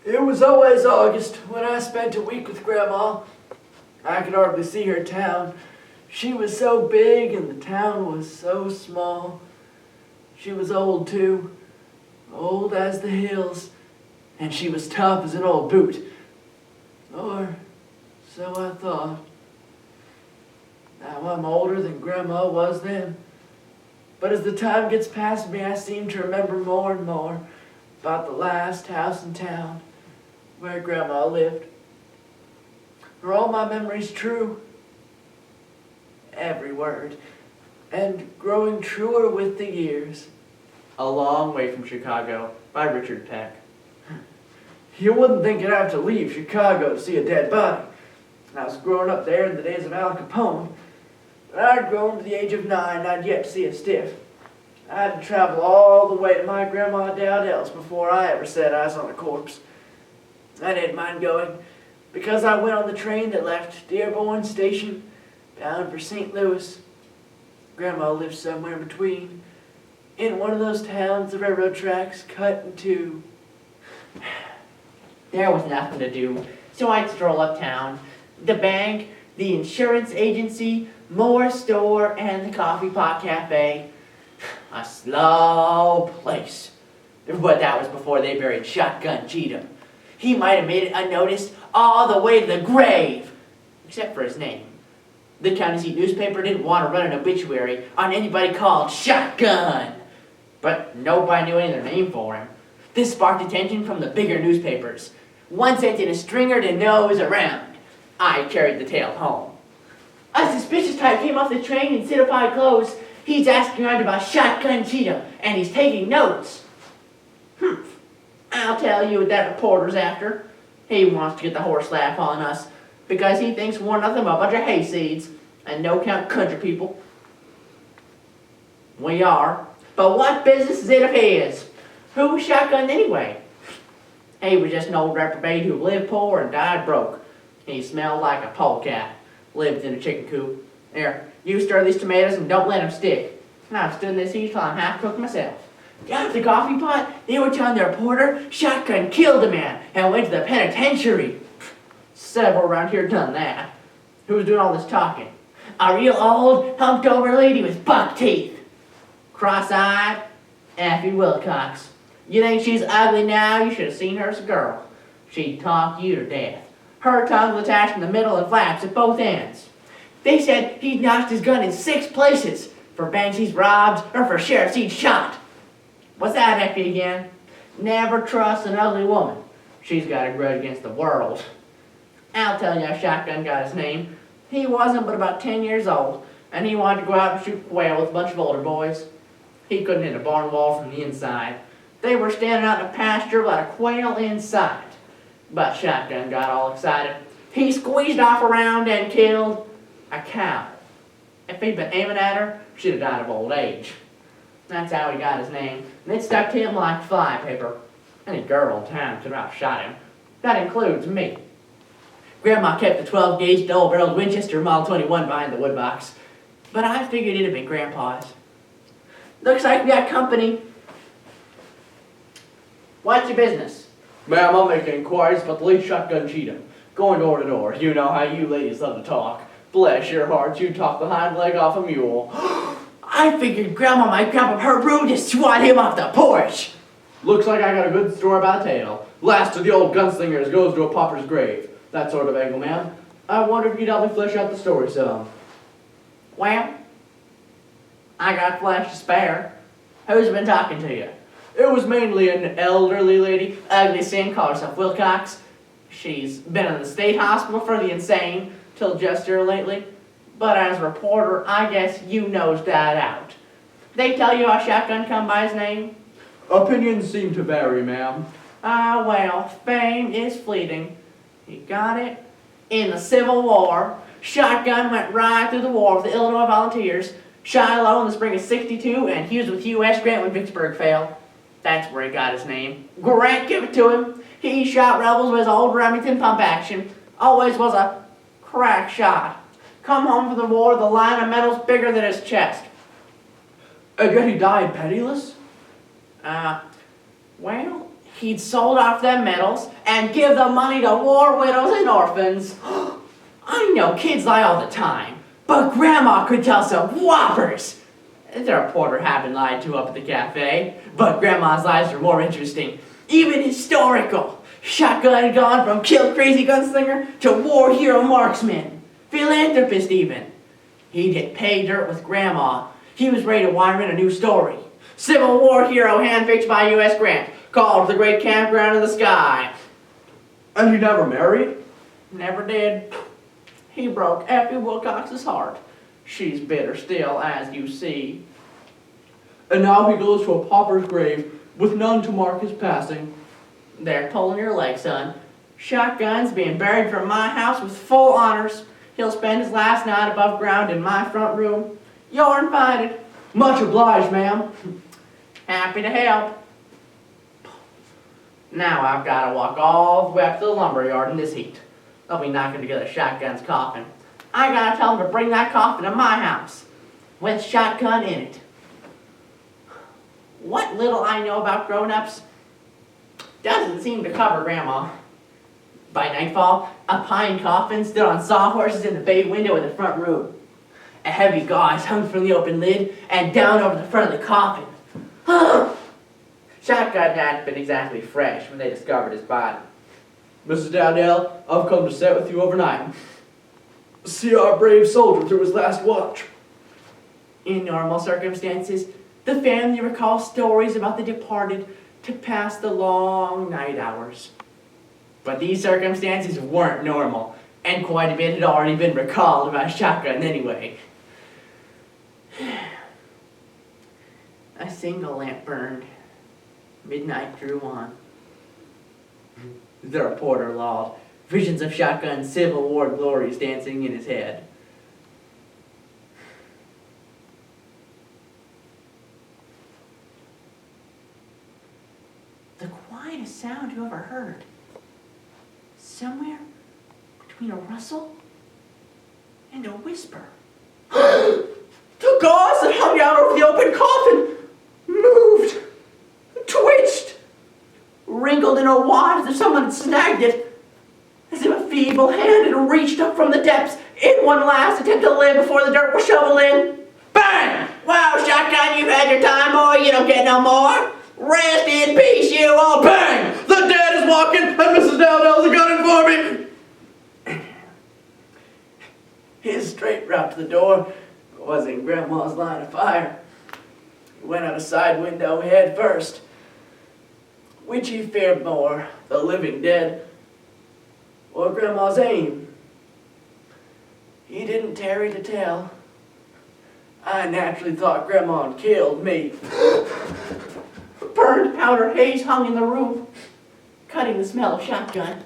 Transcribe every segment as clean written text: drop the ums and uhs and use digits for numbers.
It was always August when I spent a week with Grandma. I could hardly see her town. She was so big and the town was so small. She was old too, old as the hills, and she was tough as an old boot. Or so I thought. Now I'm older than Grandma was then. But as the time gets past me, I seem to remember more and more about the last house in town where Grandma lived. Are all my memories true? Every word. And growing truer with the years. A Long Way from Chicago by Richard Peck. You wouldn't think I'd have to leave Chicago to see a dead body. I was growing up there in the days of Al Capone. But I'd grown to the age of 9 and I'd yet to see a stiff. I had to travel all the way to my grandma Dowdell's before I ever set eyes on a corpse. I didn't mind going, because I went on the train that left Dearborn Station, bound for St. Louis. Grandma lived somewhere in between, in one of those towns the railroad tracks cut in two. There was nothing to do, so I'd stroll uptown. The bank, the insurance agency, Moore's store, and the coffee pot cafe. A slow place. But that was before they buried Shotgun Cheatham. He might have made it unnoticed all the way to the grave, except for his name. The county seat newspaper didn't want to run an obituary on anybody called Shotgun. But nobody knew any other name for him. This sparked attention from the bigger newspapers. One sent in a stringer to know he was around. I carried the tale home. A suspicious type came off the train in citified clothes. He's asking around about Shotgun Cheatham, and he's taking notes. I'll tell you what that reporter's after. He wants to get the horse laugh on us, because he thinks we're nothing but a bunch of hayseeds, and no-count country people. We are, but what business is it of his? Who was Shotgun anyway? He was just an old reprobate who lived poor and died broke. He smelled like a polecat. Lived in a chicken coop. Here, you stir these tomatoes and don't let them stick. I've stood in this heat till I'm half cooked myself. Down at the coffee pot, they were telling the reporter Shotgun killed a man and went to the penitentiary. Several around here done that. Who's doing all this talking? A real old, humped-over lady with buck teeth. Cross-eyed, Effie Wilcox. You think she's ugly now? You should have seen her as a girl. She'd talk you to death. Her tongue was attached in the middle and flaps at both ends. They said he'd notched his gun in 6 places, for banks he's robbed or for sheriffs he'd shot. What's that, Effie, again? Never trust an ugly woman. She's got a grudge against the world. I'll tell you how Shotgun got his name. He wasn't but about 10 years old, and he wanted to go out and shoot quail with a bunch of older boys. He couldn't hit a barn wall from the inside. They were standing out in a pasture without a quail inside. But Shotgun got all excited. He squeezed off around and killed a cow. If he'd been aiming at her, she'd have died of old age. That's how he got his name, and it stuck to him like flypaper. Any girl in town could have shot him. That includes me. Grandma kept the 12-gauge double-barreled Winchester Model 21 behind the woodbox, but I figured it'd have been Grandpa's. Looks like we got company. What's your business? Ma'am, I'm making inquiries about the late Shotgun Cheatham. Going door to door. You know how you ladies love to talk. Bless your hearts, you talk the hind leg off a mule. I figured Grandma might grab up her broom to swat him off the porch. Looks like I got a good story by the tail. Last of the old gunslingers goes to a pauper's grave. That sort of angle, ma'am. I wonder if you'd help me flesh out the story some. Well, I got flesh to spare. Who's been talking to you? It was mainly an elderly lady. Ugly sin, call herself Wilcox. She's been in the state hospital for the insane till just here lately. But as a reporter, I guess you nosed that out. They tell you how Shotgun come by his name? Opinions seem to vary, ma'am. Ah, well, fame is fleeting. You got it? In the Civil War, Shotgun went right through the war with the Illinois Volunteers. Shiloh in the spring of '62, and he was with U.S. Grant when Vicksburg fell. That's where he got his name. Grant gave it to him. He shot rebels with his old Remington pump action. Always was a crack shot. Come home from the war with a line of medals bigger than his chest. And yet he died penniless? Well, He'd sold off them medals and give the money to war widows and orphans. I know kids lie all the time, but Grandma could tell some whoppers. The reporter had been lied to up at the cafe, but Grandma's lies were more interesting, even historical. Shotgun had gone from killed crazy gunslinger to war hero marksman, philanthropist even. He'd hit pay dirt with Grandma. He was ready to wire in a new story. Civil War hero handpicked by U.S. Grant, called the Great Campground in the Sky. And he never married? Never did. He broke Effie Wilcox's heart. She's bitter still, as you see. And now he goes to a pauper's grave with none to mark his passing. They're pulling your leg, son. Shotgun's being buried from my house with full honors. He'll spend his last night above ground in my front room. You're invited. Much obliged, ma'am. Happy to help. Now I've got to walk all the way up to the lumber yard in this heat. They'll be knocking together Shotgun's coffin. I gotta tell them to bring that coffin to my house with Shotgun in it. What little I know about grown-ups doesn't seem to cover Grandma. By nightfall, a pine coffin stood on sawhorses in the bay window in the front room. A heavy gauze hung from the open lid and down over the front of the coffin. Shotgun hadn't been exactly fresh when they discovered his body. Mrs. Dowdell, I've come to sit with you overnight. See our brave soldier through his last watch. In normal circumstances, the family recalls stories about the departed to pass the long night hours. But these circumstances weren't normal, and quite a bit had already been recalled about Shotgun anyway. A single lamp burned. Midnight drew on. The reporter lolled, visions of Shotgun's Civil War glories dancing in his head. The quietest sound you ever heard. Somewhere between a rustle and a whisper. The gauze that hung out over the open coffin moved, twitched, wrinkled in a wad as if someone had snagged it, as if a feeble hand had reached up from the depths in one last attempt to live before the dirt was shoveled in. Bang! Wow, Shotgun, you've had your time, boy. You don't get no more. Rest in peace, you all. Bang! The dead is walking, and Mrs. Dowdell's gunning for me! His straight route to the door was in Grandma's line of fire. He went out a side window head first. Which he feared more, the living dead or Grandma's aim? He didn't tarry to tell. I naturally thought Grandma had killed me. Burned powder haze hung in the room, cutting the smell of Shotgun.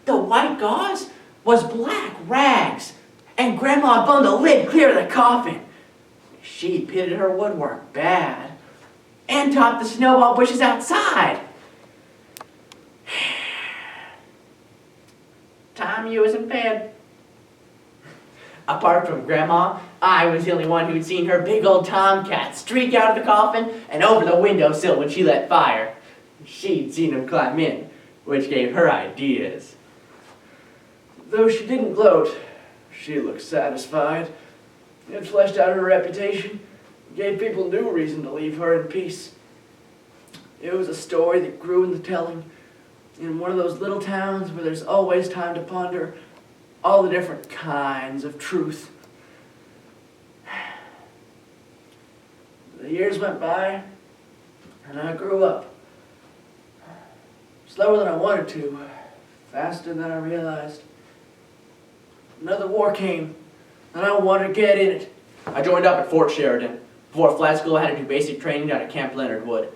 The white gauze was black rags, and Grandma bummed the lid clear of the coffin. She pitted her woodwork bad, and topped the snowball bushes outside. Time you was in bed. Apart from Grandma, I was the only one who'd seen her big old tomcat streak out of the coffin and over the windowsill when she lit fire. She'd seen him climb in, which gave her ideas. Though she didn't gloat, she looked satisfied. It fleshed out her reputation, gave people new reason to leave her in peace. It was a story that grew in the telling, in one of those little towns where there's always time to ponder all the different kinds of truth. The years went by, and I grew up. Slower than I wanted to, faster than I realized. Another war came, and I wanted to get in it. I joined up at Fort Sheridan. Before flight school, I had to do basic training down at Camp Leonard Wood.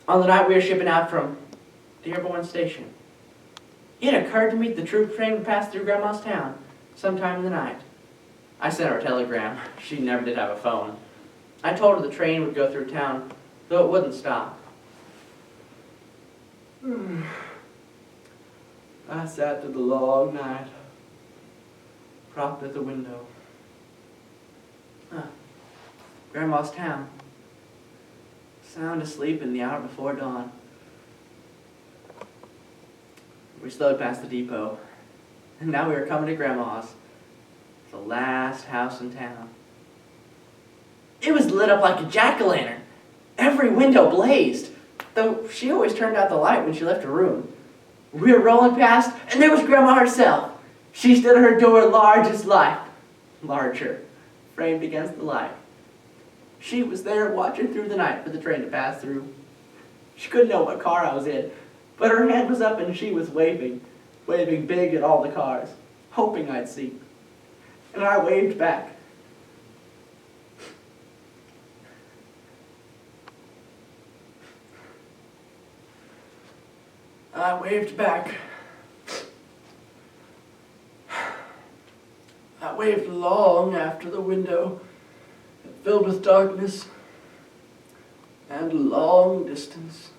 On the night we were shipping out from Dearborn Station, it occurred to me that the troop train would pass through Grandma's town sometime in the night. I sent her a telegram. She never did have a phone. I told her the train would go through town, though it wouldn't stop. I sat through the long night, propped at the window. Grandma's town. Sound asleep in the hour before dawn. We slowed past the depot, and now we were coming to Grandma's, the last house in town. It was lit up like a jack-o'-lantern. Every window blazed, though she always turned out the light when she left her room. We were rolling past, and there was Grandma herself. She stood at her door large as life, larger, framed against the light. She was there watching through the night for the train to pass through. She couldn't know what car I was in, but her hand was up and she was waving big at all the cars, hoping I'd see. And I waved back. I waved back. I waved long after the window, filled with darkness and long distance.